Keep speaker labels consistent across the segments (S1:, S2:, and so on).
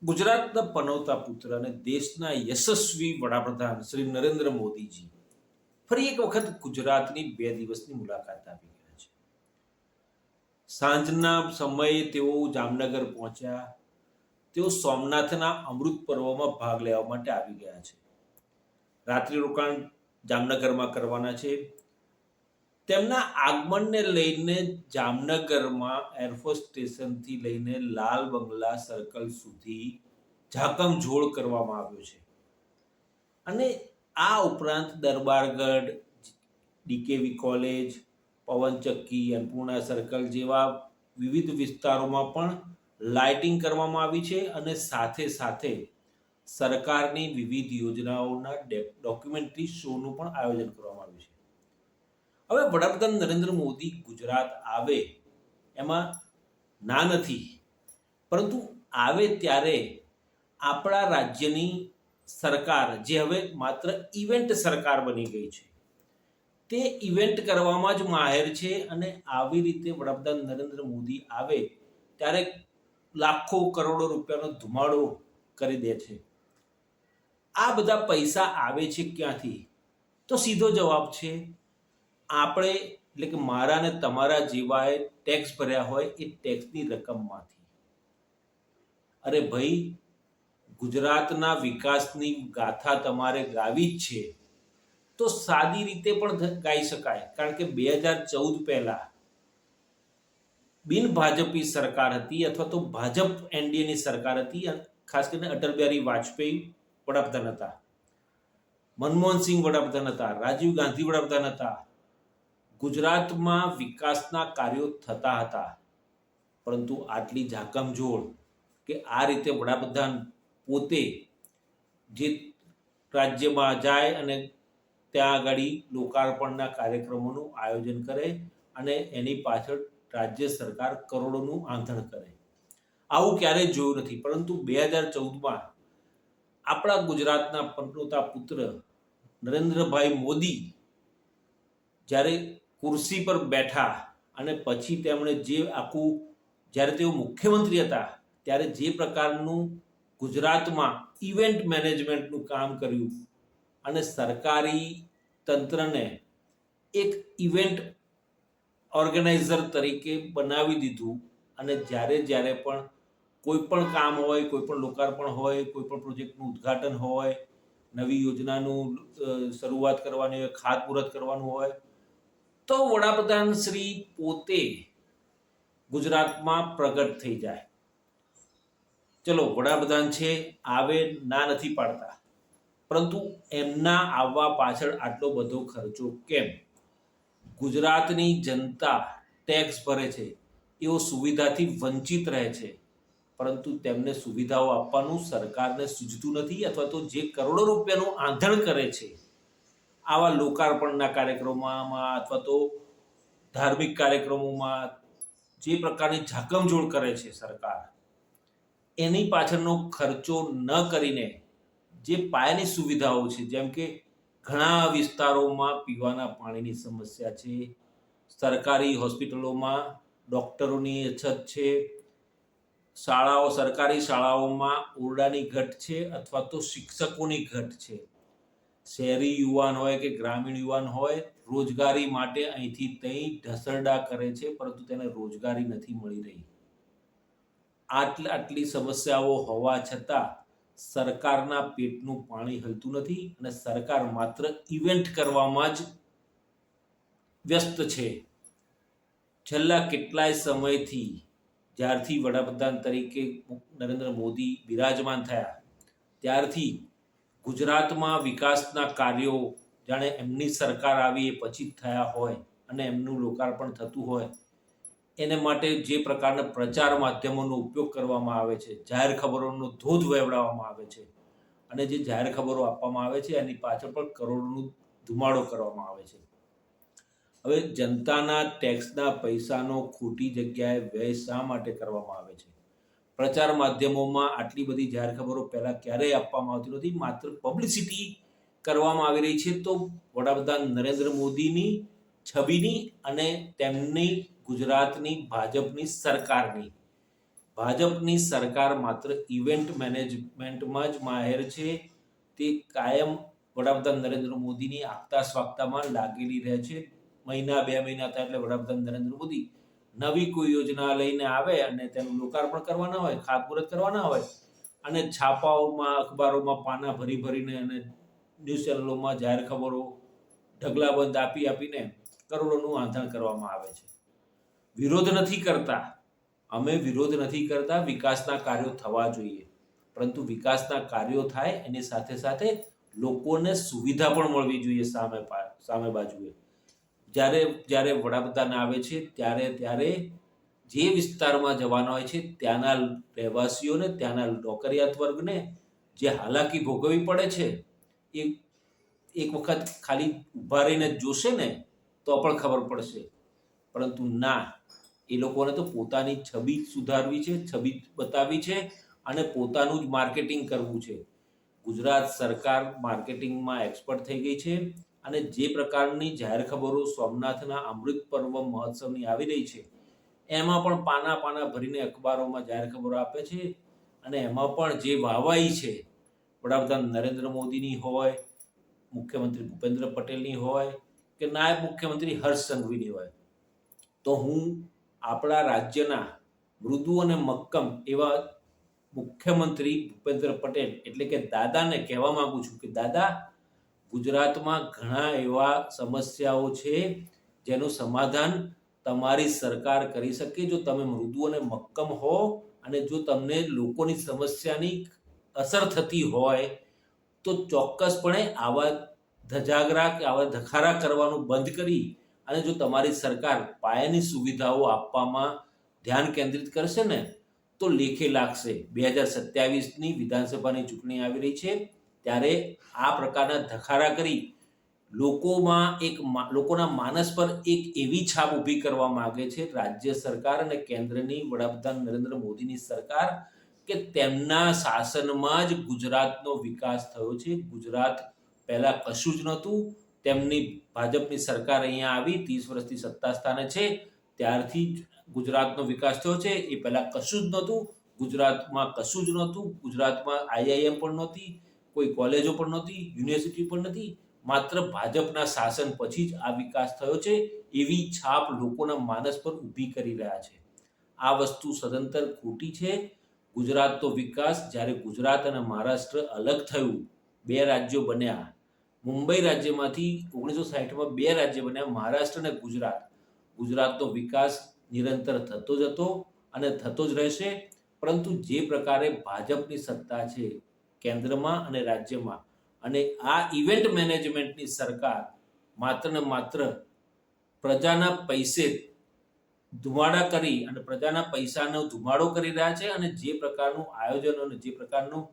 S1: ગુજરાતના પનવતા પુત્ર અને દેશના યશસ્વી વડાપ્રધાન શ્રી નરેન્દ્ર મોદીજી ફરી એક વખત ગુજરાતની 2 દિવસની મુલાકાત આવી ગયા છે. સાંજના સમયે તેઓ જામનગર પહોંચ્યા. તેઓ સોમનાથના અમૃત પર્વમાં ભાગ લેવા માટે આવી ગયા છે. રાત્રિ રોકાણ જામનગરમાં કરવાના છે. તેમના આગમનને લઈને જામનગરમાં એરફોર્સ સ્ટેશનથી લઈને લાલ બંગલા સર્કલ સુધી ઝાકમઝોળ કરવામાં આવ્યો છે. અને આ ઉપરાંત દરબારગઢ, ડીકેવી કોલેજ, પવનચક્કી, અન્નપૂર્ણા સર્કલ જેવા વિવિધ વિસ્તારોમાં પણ લાઇટિંગ કરવામાં આવી છે. અને સાથે સાથે સરકારની વિવિધ યોજનાઓના ડોક્યુમેન્ટરી શોનું પણ આયોજન કરવામાં આવ્યું છે. હવે વડાપ્રધાન નરેન્દ્ર મોદી ગુજરાત આવે એમાં ના નથી, પરંતુ આવે ત્યારે આપણા રાજ્યની સરકાર જે હવે માત્ર ઇવેન્ટ સરકાર બની ગઈ છે, તે ઇવેન્ટ કરવામાં જ માહેર છે. અને આવી રીતે વડાપ્રધાન નરેન્દ્ર મોદી આવે ત્યારે લાખો કરોડો રૂપિયાનો ધુમાડો કરી દે છે. આ બધા પૈસા આવે છે ક્યાંથી? તો સીધો જવાબ છે, આપણે એટલે કે મારા ને તમારા જેવાએ ટેક્સ ભર્યા હોય એ ટેક્સની રકમમાંથી. અરે ભાઈ, ગુજરાતના વિકાસની ગાથા તમારે ગાવી જ છે તો સાદી રીતે પણ ગાઈ શકાય. કારણ કે 2014 પહેલા બિન ભાજપી સરકાર હતી, અથવા તો ભાજપ એનડીએની સરકાર હતી. ખાસ કરીને અટલ બિહારી વાજપેયી વડાપ્રધાન હતા, મનમોહનસિંહ વડાપ્રધાન હતા, રાજીવ ગાંધી વડાપ્રધાન હતા. ગુજરાતમાં વિકાસના કાર્યો થતા હતા, પરંતુ આટલી ઝાકમઝોળ કે આ રીતે વડાપ્રધાન પોતે જે રાજ્યમાં જાય અને ત્યાં આગળ લોકાર્પણના કાર્યક્રમોનું આયોજન કરે અને એની પાછળ રાજ્ય સરકાર કરોડોનું આંધણ કરે, આવું ક્યારેય જોયું નથી. પરંતુ 2014માં આપણા ગુજરાતના પનોતા પુત્ર નરેન્દ્રભાઈ મોદી જ્યારે ખુરશી પર બેઠા અને પછી તેમણે જે આખું, જ્યારે તેઓ મુખ્યમંત્રી હતા ત્યારે જે પ્રકારનું ગુજરાતમાં ઇવેન્ટ મેનેજમેન્ટનું કામ કર્યું અને સરકારી તંત્રને એક ઇવેન્ટ ઓર્ગેનાઇઝર તરીકે બનાવી દીધું. અને જ્યારે પણ કોઈ પણ કામ હોય, કોઈ પણ લોકાર્પણ હોય, કોઈ પણ પ્રોજેક્ટનું ઉદ્ઘાટન હોય, નવી યોજનાનું શરૂઆત કરવાની હોય, ખાતમુહૂર્ત કરવાનું હોય, તો વડાપ્રધાન શ્રી પોતે ગુજરાતમાં પ્રગટ થઈ જાય. ચલો, વડાપ્રધાન છે, આવે, ના નથી પાડતા, પરંતુ એમના આવવા પાછળ આટલો બધો ખર્ચો કેમ? ગુજરાતની જનતા ટેક્સ ભરે છે, એઓ સુવિધાથી વંચિત રહે છે, પરંતુ તેમને સુવિધાઓ આપવાનું સરકારને સૂઝતું નથી. અથવા તો જે કરોડો રૂપિયાનું આંધણ કરે છે આવા લોકાર્પણના કાર્યક્રમોમાં અથવા તો ધાર્મિક કાર્યક્રમોમાં, જે પ્રકારની ઝાકમઝોળ કરે છે સરકાર, એની પાછળનો ખર્ચો ન કરીને જે પાયાની સુવિધાઓ છે, જેમ કે ઘણા વિસ્તારોમાં પીવાના પાણીની સમસ્યા છે, સરકારી હોસ્પિટલોમાં ડૉક્ટરોની અછત છે, શાળાઓ, સરકારી શાળાઓમાં ઓરડાની ઘટ છે અથવા તો શિક્ષકોની ઘટ છે. શહેરી યુવાન હોય કે ગ્રામીણ યુવાન હોય, રોજગારી માટે અહીંથી ત્યાં ઢસરડા કરે છે, પરંતુ તેને રોજગારી નથી મળી રહી. આટલી સમસ્યાઓ હોવા છતાં સરકારના પેટનું પાણી હલતું નથી અને સરકાર માત્ર ઇવેન્ટ કરવામાં જ વ્યસ્ત છે. છેલ્લા કેટલાય સમયથી, જ્યારથી વડાપ્રધાન તરીકે નરેન્દ્ર મોદી બિરાજમાન થયા ત્યારથી ગુજરાતમાં વિકાસના કાર્યો જાણે એમની સરકાર આવી એ પછી થયા હોય અને એમનું લોકાર્પણ થતું હોય, એને માટે જે પ્રકારના પ્રચાર માધ્યમોનો ઉપયોગ કરવામાં આવે છે, જાહેર ખબરોનો ધોધ વહેવડાવવામાં આવે છે, અને જે જાહેર ખબરો આપવામાં આવે છે એની પાછળ પણ કરોડોનું ધુમાડો કરવામાં આવે છે. હવે જનતાના ટેક્સના પૈસાનો ખોટી જગ્યાએ વ્યય શા માટે કરવામાં આવે છે? પ્રચાર માધ્યમોમાં આટલી બધી જાહેર ખબરો પહેલાં ક્યારેય આપવામાં આવતી નથી, માત્ર પબ્લિસિટી કરવામાં આવી રહી છે. તો વડાપ્રધાન નરેન્દ્ર મોદીની છબીની અને તેમની ગુજરાતની ભાજપની સરકારની ભાજપની સરકાર માત્ર ઇવેન્ટ મેનેજમેન્ટમાં જ માહેર છે. તે કાયમ વડાપ્રધાન નરેન્દ્ર મોદીની આગતા સ્વાગતામાં લાગેલી રહે છે. મહિના 2 મહિના થાય એટલે વડાપ્રધાન નરેન્દ્ર મોદી નવી કોઈ યોજના લઈને આવે અને તેનું લોકાર્પણ કરવાના હોય, ખાતમુહૂર્ત કરવાના હોય અને છાપાઓમાં, અખબારોમાં પાના ભરીને અને ન્યૂઝ ચેનલોમાં જાહેર ખબરો ઢગલાબંધ આપીને કરોડોનું આંધણ કરવામાં આવે છે. વિરોધ નથી કરતા, અમે વિરોધ નથી કરતા, વિકાસના કાર્યો થવા જોઈએ, પરંતુ વિકાસના કાર્યો થાય એની સાથે સાથે લોકોને સુવિધા પણ મળવી જોઈએ. સામે બાજુએ જ્યારે વડાપ્રધાન આવે છે ત્યારે જે વિસ્તારમાં જવાના હોય છે ત્યાંના રહેવાસીઓને, ત્યાંના નોકરિયાત વર્ગને જે હાલાકી ભોગવવી પડે છે એ એક વખત ખાલી ઊભા રહીને જોશે ને તો પણ ખબર પડશે. પરંતુ ના, એ લોકોને તો પોતાની છબી સુધારવી છે, છબી બતાવવી છે અને પોતાનું જ માર્કેટિંગ કરવું છે. ગુજરાત સરકાર માર્કેટિંગમાં એક્સપર્ટ થઈ ગઈ છે અને જે પ્રકારની જાહેર ખબરો સોમનાથના અમૃત પર્વ મહોત્સવની આવી રહી છે એમાં પણ પાના ભરીને અખબારોમાં જાહેર ખબરો આપે છે અને એમાં પણ જે વાહવાઈ છે વડાપ્રધાન નરેન્દ્ર મોદીની હોય, મુખ્યમંત્રી ભૂપેન્દ્ર પટેલની હોય કે નાયબ મુખ્યમંત્રી હર્ષ સંઘવીની હોય, તો હું આપણા રાજ્યના મૃદુ અને મક્કમ એવા મુખ્યમંત્રી ભૂપેન્દ્ર પટેલ એટલે કે દાદાને કહેવા માંગુ છું કે દાદા, ગુજરાતમાં ઘણા એવા સમસ્યાઓ છે જેનું સમાધાન તમારી સરકાર કરી શકે જો તમે મૃદુ અને મક્કમ હો અને જો તમને લોકોની સમસ્યાની અસર થતી હોય તો ચોક્કસપણે આવા ધજાગરા કે આવા ધખારા કરવાનું બંધ કરી અને જો તમારી સરકાર પાયાની સુવિધાઓ આપવામાં ધ્યાન કેન્દ્રિત કરશે ને તો લેખે લાગશે. 2027ની વિધાનસભાની ચૂંટણી આવી રહી છે ત્યારે આ પ્રકારના ધખારા કરી લોકોના માનસ પર એક એવી છાપ ઊભી કરવા માંગે છે રાજ્ય સરકાર અને કેન્દ્રની વડાપ્રધાન નરેન્દ્ર મોદીની સરકાર કે તેમના શાસનમાં જ ગુજરાતનો વિકાસ થયો છે. ગુજરાત પહેલા કશું જ નહોતું. તેમની ભાજપની સરકાર અહીંયા આવી 30 વર્ષથી સત્તા સ્થાને છે ત્યારથી જ ગુજરાતનો વિકાસ થયો છે. એ પહેલા કશું જ નહોતું. ગુજરાતમાં કશું જ નહોતું. ગુજરાતમાં IIM પણ નહોતી, કોઈ કોલેજો પણ નહોતી, યુનિવર્સિટી પણ નથી. માત્ર ભાજપના શાસન પછી જ આ વિકાસ થયો છે એવી છાપ લોકોના માનસ પર ઊભી કરી રહ્યા છે. આ વસ્તુ સદંતર ખોટી છે. ગુજરાતનો વિકાસ જ્યારે ગુજરાત અને મહારાષ્ટ્ર અલગ થયું, 2 રાજ્યો બન્યા, મુંબઈ રાજ્યમાંથી 1960માં 2 રાજ્ય બન્યા, મહારાષ્ટ્ર અને ગુજરાત. ગુજરાતનો વિકાસ નિરંતર થતો જ હતો અને થતો જ રહેશે. પરંતુ જે પ્રકારે ભાજપની સત્તા છે કેન્દ્રમાં અને રાજ્યમાં અને આ ઇવેન્ટ મેનેજમેન્ટની સરકાર માત્ર ને માત્ર પ્રજાના પૈસે ધુમાડા કરી અને પ્રજાના પૈસાનો ધુમાડો કરી રહ્યા છે અને જે પ્રકારનું આયોજન અને જે પ્રકારનું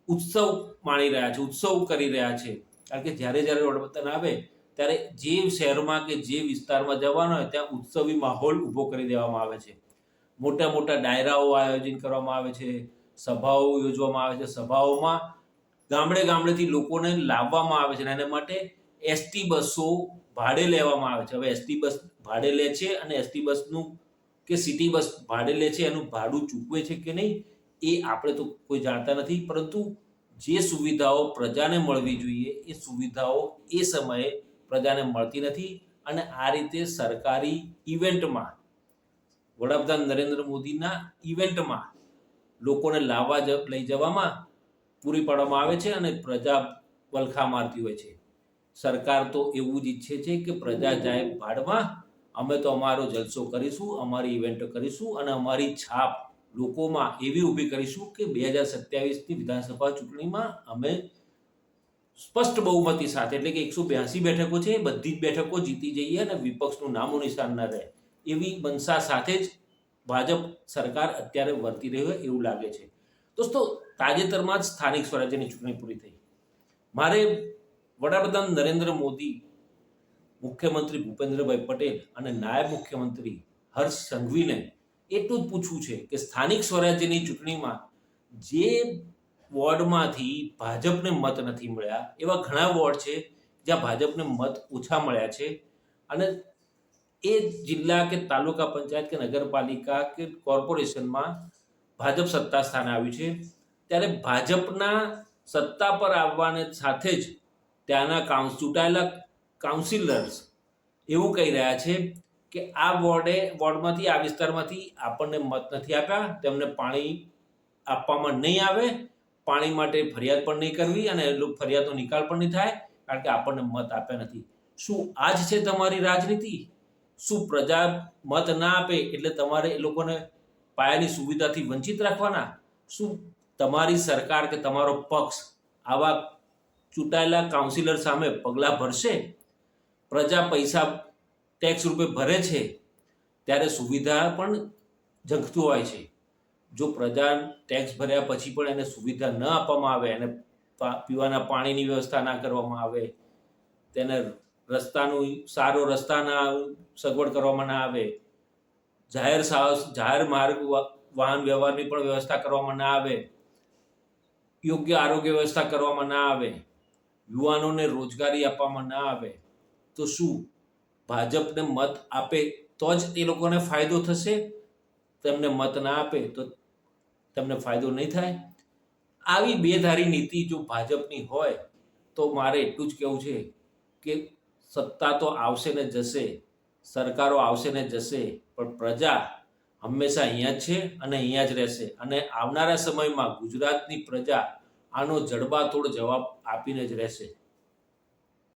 S1: ઉત્સવ માણી રહ્યા છે, ઉત્સવ કરી રહ્યા છે. કારણ કે જ્યારે વડાપ્રધાન આવે ત્યારે જે શહેરમાં કે જે વિસ્તારમાં જવાનો હોય ત્યાં ઉત્સવી માહોલ ઊભો કરી દેવામાં આવે છે. મોટા મોટા ડાયરાઓ આયોજન કરવામાં આવે છે, સભાઓ યોજવામાં આવે છે. સભાઓમાં ગામડેથી લોકોને લાવવામાં આવે છે અને એના માટે એસટી બસો ભાડે લેવામાં આવે છે. હવે એસટી બસ ભાડે લે છે અને એસટી બસનું કે સિટી બસ ભાડે લે છે એનું ભાડું ચૂકવે છે કે નહીં એ આપણે તો કોઈ જાણતા નથી. પરંતુ જે સુવિધાઓ પ્રજાને મળવી જોઈએ એ સુવિધાઓ એ સમયે પ્રજાને મળતી નથી અને આ રીતે સરકારી ઇવેન્ટમાં, વડાપ્રધાન નરેન્દ્ર મોદીના ઇવેન્ટમાં લોકોને લઈ જવામાં પૂરી પાડવામાં આવે છે અને પ્રજા વલખા મારતી હોય છે. સરકાર તો એવું જ ઈચ્છે છે કે પ્રજા જાય ભાડમાં, અમે તો અમારો જલસો કરીશું, અમારી ઇવેન્ટો કરીશું અને અમારી છાપ લોકોમાં એવી ઊભી કરીશું કે 2027ની વિધાનસભા ચૂંટણીમાં અમે સ્પષ્ટ બહુમતી સાથે એટલે કે 182 બેઠકો છે બધી જ બેઠકો જીતી જઈએ અને વિપક્ષનું નામો નિશાન ન રહે એવી મનસા સાથે જ ભાજપ સરકાર અત્યારે વર્તી રહી હોય એવું લાગે છે. દોસ્તો, તાજેતરમાં જ સ્થાનિક સ્વરાજ્યની ચૂંટણી પૂરી થઈ. મારે વડાપ્રધાન નરેન્દ્ર મોદી, મુખ્યમંત્રી ભૂપેન્દ્રભાઈ પટેલ અને નાયબ મુખ્યમંત્રી હર્ષ સંઘવીને એટલું જ પૂછવું છે કે સ્થાનિક સ્વરાજ્યની ચૂંટણીમાં જે વોર્ડમાંથી ભાજપને મત નથી મળ્યા એવા ઘણા વોર્ડ છે જ્યાં ભાજપને મત ઓછા મળ્યા છે અને એ જિલ્લા કે તાલુકા પંચાયત કે નગરપાલિકા કે કોર્પોરેશનમાં ભાજપ સત્તા સ્થાને આવ્યું છે, ત્યારે ભાજપના સત્તા પર આવવાને સાથે જ ત્યાંના ચૂંટાયેલા કાઉન્સિલર્સ એવું કહી રહ્યા છે કે આ વોર્ડમાંથી આ વિસ્તારમાંથી આપણને મત નથી આપ્યા, તેમને પાણી આપવામાં નહીં આવે, પાણી માટે ફરિયાદ પણ નહીં કરવી અને ફરિયાદનો નિકાલ પણ નહીં થાય, કારણ કે આપણને મત આપ્યા નથી. શું આ જ છે તમારી રાજનીતિ? શું પ્રજા મત ના આપે એટલે તમારે એ લોકોને પાયાની સુવિધાથી વંચિત રાખવાના? શું તમારી સરકાર કે તમારો પક્ષ આવા ચૂંટાયેલા કાઉન્સિલર સામે પગલાં ભરશે? પ્રજા પૈસા ટેક્સ રૂપે ભરે છે ત્યારે સુવિધા પણ ઝંખતું હોય છે. જો પ્રજા ટેક્સ ભર્યા પછી પણ એને સુવિધા ન આપવામાં આવે, એને પીવાના પાણીની વ્યવસ્થા ના કરવામાં આવે, તેને સારો રસ્તાના સગવડ કરવામાં ના આવે, જાહેર માર્ગ વાહન વ્યવહારની પણ વ્યવસ્થા કરવામાં ના આવે, યોગ્ય આરોગ્ય વ્યવસ્થા કરવામાં ના આવે, યુવાનોને રોજગારી આપવામાં ના આવે, તો શું ભાજપને મત આપે તો જ તે લોકોને ફાયદો થશે? તેમને મત ના આપે તો તેમને ફાયદો નહીં થાય? આવી બેધારી નીતિ જો ભાજપની હોય તો મારે એટલું જ કહેવું છે કે સત્તા તો આવશે ને જશે, સરકારો આવશે ને જશે, પણ પ્રજા હંમેશા અહીંયા જ છે અને અહીંયા જ રહેશે. અને આવનારા સમયમાં ગુજરાતની પ્રજા આનો જડબાતોડ જવાબ આપીને જ રહેશે.